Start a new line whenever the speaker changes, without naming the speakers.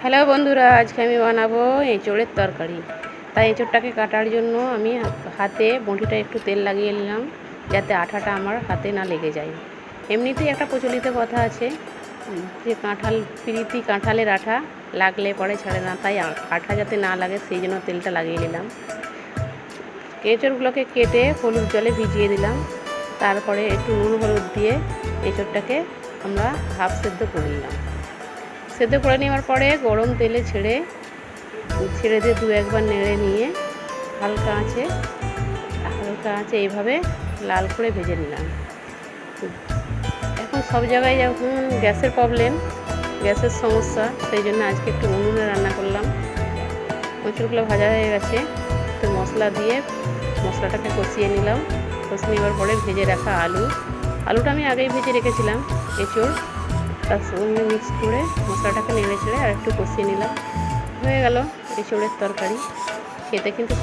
Hello বন্ধুরা, আজকে আমি বানাবো এঁচোড়ের তরকারি। তাই এঁচোড়টাকে কাটার জন্য আমি হাতে বঁটিটা একটু তেল লাগিয়ে নিলাম, যাতে আঠাটা আমার হাতে না লেগে যায়। এমনিতেই একটা প্রচলিত কথা আছে যে প্রীতি কাঁঠালের আঠা লাগলে পরে ছাড়ে না, তাই আঠা যাতে না লাগে সেই জন্য তেলটা লাগিয়ে নিলাম। এঁচোড়গুলোকে কেটে হলুদ জলে ভিজিয়ে দিলাম, তারপরে একটু নুন হলুদ দিয়ে এঁচোড়টাকে আমরা হাফ সেদ্ধ করে নিলাম। সেদ্ধ করে নেওয়ার পরে গরম তেলে ছেড়ে দিয়ে দু একবার নেড়ে নিয়ে হালকা আঁচে এইভাবে লাল করে ভেজে নিলাম। এখন সব জায়গায় যখন গ্যাসের প্রবলেম, গ্যাসের সমস্যা, সেই জন্য আজকে একটু উনুনে রান্না করলাম। এঁচোড়গুলো ভাজা হয়ে গেছে, তো মশলা দিয়ে মশলাটাকে কষিয়ে নিলাম। কষিয়ে নেওয়ার পরে ভেজে রাখা আলুটা আমি আগেই ভেজে রেখেছিলাম। এঁচোড় তার সঙ্গে মিক্স করে মশলাটাকে নেড়ে চেড়ে আর একটু কষিয়ে নিলাম। হয়ে গেল এঁচোড়ের তরকারি। খেতে কিন্তু